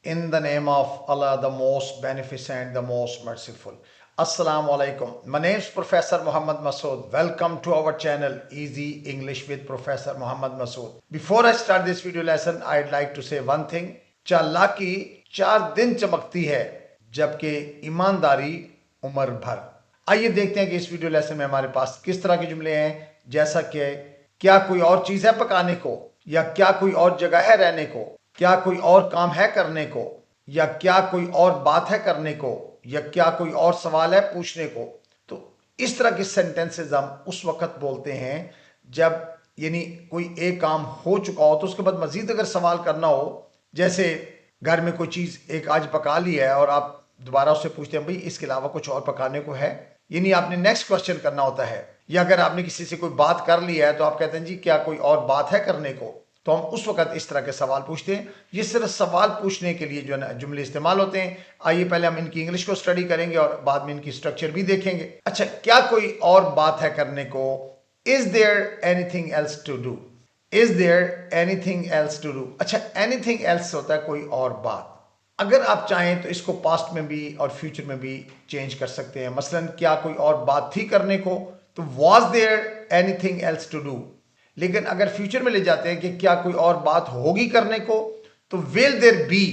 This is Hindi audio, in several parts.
In the name of Allah, the most beneficent, the most merciful. Assalamu alaikum. My name is Professor Muhammad Masood. Welcome to our channel Easy English with Professor Muhammad Masood. Before I start this video lesson, I'd like to say one thing. चालाकी 4 दिन चमकती है जबकि ईमानदारी उम्र भर। आइए देखते हैं कि इस वीडियो लेसन में हमारे पास किस तरह के जुमले हैं, जैसा कि क्या कोई और चीज है पकाने को, या क्या कोई और जगह है रहने को, क्या कोई और काम है करने को, या क्या कोई और बात है करने को, या क्या कोई और सवाल है पूछने को। तो इस तरह के सेंटेंसेस हम उस वक्त बोलते हैं जब यानी कोई एक काम हो चुका हो तो उसके बाद मजीद अगर सवाल करना हो, जैसे घर में कोई चीज एक आज पका ली है और आप दोबारा उससे पूछते हैं भाई इसके अलावा कुछ और पकाने को है, यानी आपने नेक्स्ट क्वेश्चन करना होता है। या अगर आपने किसी से कोई बात कर ली है तो आप कहते हैं जी क्या कोई और बात है करने को, तो हम उस वक्त इस तरह के सवाल पूछते हैं। ये सिर्फ सवाल पूछने के लिए जो है ना जुमले इस्तेमाल होते हैं। आइए पहले हम इनकी इंग्लिश को स्टडी करेंगे और बाद में इनकी स्ट्रक्चर भी देखेंगे। अच्छा, क्या कोई और बात है करने को, is there anything else to do, is there anything else to do. अच्छा, एनीथिंग एल्स होता है कोई और बात। अगर आप चाहें तो इसको पास्ट में भी और फ्यूचर में भी चेंज कर सकते हैं। मसलन क्या कोई और बात थी करने को, तो was there anything else to do. लेकिन अगर फ्यूचर में ले जाते हैं कि क्या कोई और बात होगी करने को, तो will there be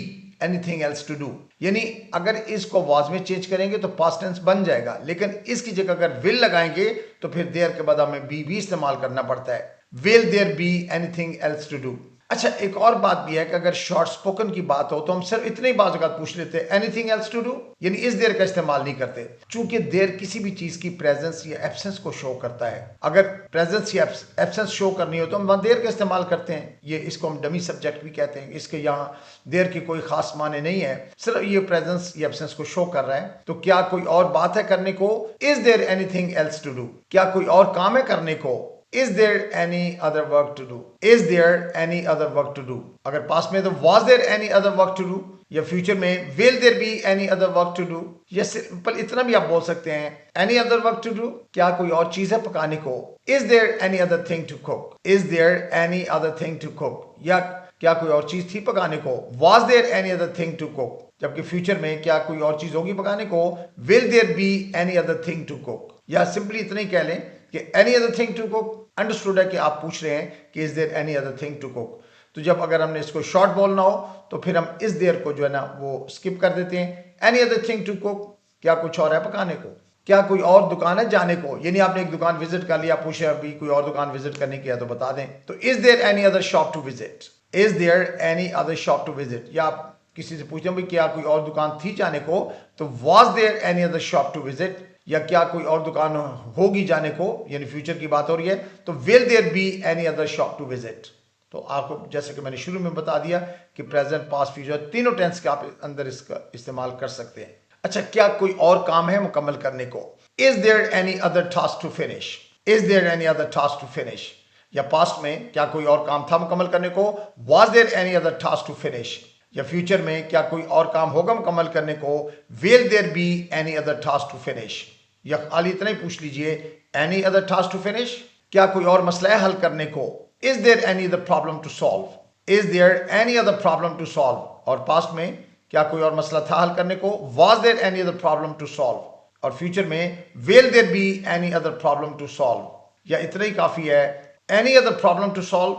anything else to do. यानी अगर इसको वॉज में चेंज करेंगे तो पास्ट टेंस बन जाएगा, लेकिन इसकी जगह अगर विल लगाएंगे तो फिर देयर के बाद हमें बी भी इस्तेमाल करना पड़ता है। Will there be anything else to do. अच्छा, एक और बात भी है कि अगर शॉर्ट स्पोकन की बात हो तो हम सिर्फ इतने ही बात पूछ लेते हैं एनीथिंग एल्स टू डू, यानी इस देयर का इस्तेमाल नहीं करते, चूंकि देयर किसी भी चीज की प्रेजेंस या एब्सेंस को शो करता है। अगर प्रेजेंस या एब्सेंस शो करनी हो तो हम वहां देयर का इस्तेमाल करते हैं। ये इसको हम डमी सब्जेक्ट भी कहते हैं। इसके यहाँ देयर की कोई खास माने नहीं है, सिर्फ ये प्रेजेंस या एब्सेंस को शो कर रहा है। तो क्या कोई और बात है करने को, is there anything else to do. क्या कोई और काम है करने को, is there any other work to do, is there any other work to do। अगर पास्ट में तो was there any other work to do, या फ्यूचर में will there be any other work to do। या सिंपल इतना भी आप बोल सकते हैं any other work to do, क्या कोई और चीज है पकाने को, is there any other thing to cook, is there any other thing to cook। या क्या कोई और चीज थी पकाने को, was there any other thing to cook। जबकि फ्यूचर में क्या कोई और चीज होगी पकाने को, will there be any other thing to cook। या सिंपली इतना ही कह लें कि any other thing to cook. Understood है कि आप पूछ रहे हैं कि is there any other thing to cook. तो जब अगर हमने इसको शॉर्ट बोलना हो तो फिर हम इस देयर को जो है ना वो स्किप कर देते हैं। Any other thing to cook, क्या कुछ और है पकाने को। क्या कोई और दुकान है जाने को, यानी आपने एक दुकान विजिट कर लिया, पूछे अभी कोई और दुकान विजिट करने की है तो बता दें। तो is there any other shop to visit, is there any other shop to visit. या आप किसी से पूछते हैं भाई क्या कोई और दुकान थी जाने को, तो was there any other shop to visit. या क्या कोई और दुकान होगी जाने को, यानी फ्यूचर की बात हो रही है, तो will there be any other shop to visit. तो आपको जैसे कि मैंने शुरू में बता दिया कि प्रेजेंट पास्ट फ्यूचर तीनों टेंस के आप अंदर इसका इस्तेमाल कर सकते हैं। अच्छा, क्या कोई और काम है मुकम्मल करने को, is there any other task to finish, is there any other task to finish. या पास्ट में क्या कोई और काम था मुकम्मल करने को, was there any other task to finish. या फ्यूचर में क्या कोई और काम होगा मुकम्मल करने को, will there be any other task to finish. या खाली इतना ही पूछ लीजिए any other task to finish. क्या कोई और मसला है हल करने को, is there any other problem to solve, is there any other problem to solve. और पास्ट में क्या कोई और मसला था हल करने को, was there any other problem to solve. और फ्यूचर में will there be any other problem to solve. या इतना ही काफी है, any other problem to solve.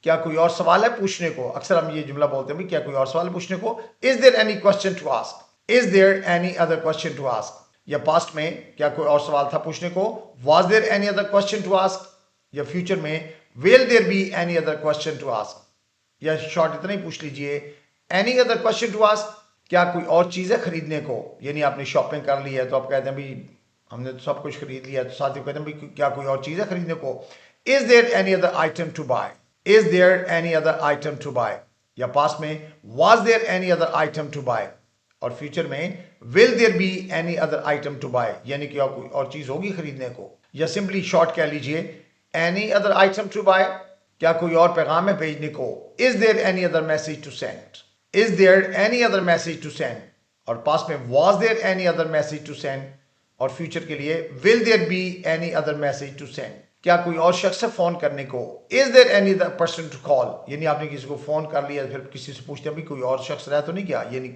क्या कोई और सवाल है पूछने को। अक्सर हम ये जुमला बोलते हैं क्या कोई और सवाल पूछने को, is there any question to ask, is there any other question to ask. या पास्ट में क्या कोई और सवाल था पूछने को, was there any other question to ask. या फ्यूचर में will there be any other question to ask. या शॉर्ट इतना ही पूछ लीजिए any other question to ask. क्या कोई और चीज है खरीदने को, यानी आपने शॉपिंग कर ली है तो आप कहते हैं भाई हमने तो सब कुछ खरीद लिया, तो साथ ही कहते हैं भाई क्या कोई और चीज है खरीदने को, is there any other item to buy, is there any other item to buy. या पास्ट में was there any other item to buy. और फ्यूचर में will there be any other item to buy, यानी कि कोई और चीज होगी खरीदने को। या सिंपली शॉर्ट कह लीजिए any other item to buy. क्या कोई और पैगाम है भेजने को, is there any other message to send, is there any other message to send. और पास्ट में was there any other message to send. और फ्यूचर के लिए will there be any other message to send. क्या कोई और शख्स है फोन करने को? Is there any other person to call, यानी आपने किसी को फोन कर लिया, फिर किसी से पूछते हैं भाई कोई और शख्स रहा तो नहीं क्या, यानी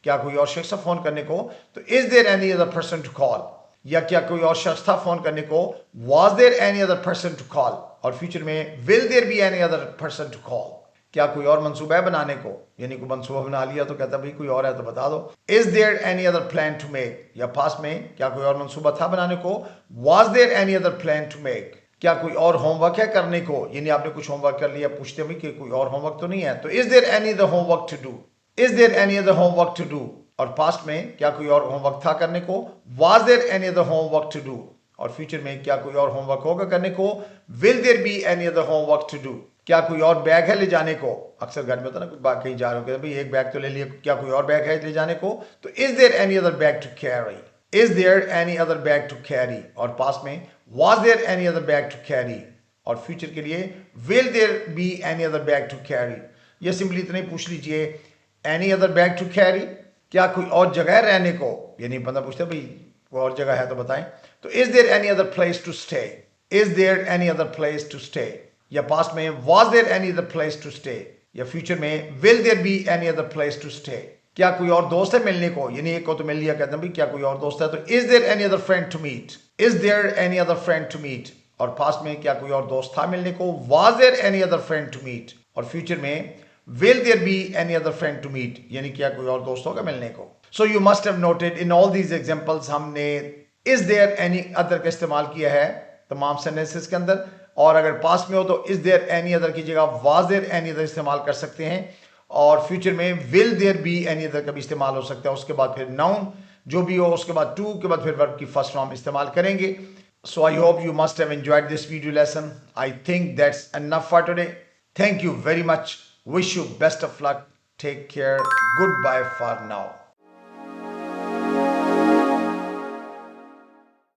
क्या कोई और शख्स है फोन करने को, तो is there any other person to call, या क्या कोई और शख्स था फोन करने को, was there any other person to call, और फ्यूचर में will there be any other person to call, क्या कोई और मंसूबा है बनाने को, यानी कोई मंसूबा बना लिया तो कहता भाई कोई और है तो बता दो। Is there any other plan to make, या पास में क्या कोई और मंसूबा था बनाने को, was there any other plan to make, क्या कोई और होमवर्क है करने को, यानी आपने कुछ होमवर्क कर लिया, पूछते भाई कि कोई और होमवर्क तो नहीं है, तो is there any other homework to do, is there any other homework to do, और पास्ट में क्या कोई और होमवर्क था करने को, was there any other homework to do, और फ्यूचर में क्या कोई और होमवर्क होगा करने को, will there be any other homework to do, क्या कोई और बैग है ले जाने को, अक्सर घर में होता है ना कोई कहीं जा रहे हो भाई एक बैग तो ले लिया, क्या कोई और बैग है ले जाने को, तो is there any other bag to carry, is there any other bag to carry, और पास में was there any other bag to carry, और फ्यूचर के लिए will there be any other bag to carry, ये सिंपली इतने पूछ लीजिए any other bag to carry, क्या कोई और जगह है रहने को, यानी बंदा पूछता है भाई कोई और जगह है तो बताएं, तो is there any other place to stay, is there any other place to stay, या पास्ट में was there any other place to stay, या फ्यूचर में will there be any other place to stay, क्या कोई और दोस्त है मिलने को, यानी एक को तो मिल लिया, कहते हैं भाई क्या कोई और दोस्त है, तो is there any other friend to meet, is there any other friend to meet, और पास्ट में क्या कोई और दोस्त था मिलने को, was there any other friend to meet, और फ्यूचर में will there be any other friend to meet, यानी क्या कोई और दोस्त होगा मिलने को। So you must have noted in all these examples हमने इज देयर एनी अदर का इस्तेमाल किया है तमाम सेंटेंसेस के अंदर, और अगर पास में हो तो इज देयर एनी अदर की जगह वाज देयर एनी अदर इस्तेमाल कर सकते हैं, और फ्यूचर में will there be any other का भी इस्तेमाल हो सकता है, उसके बाद फिर नाउन जो भी हो, उसके बाद टू के बाद फिर वर्ब की फर्स्ट फॉर्म इस्तेमाल करेंगे। So I hope you must have enjoyed this video lesson. I think that's enough for today. Thank you very much. Wish you best of luck. Take care. Goodbye for now.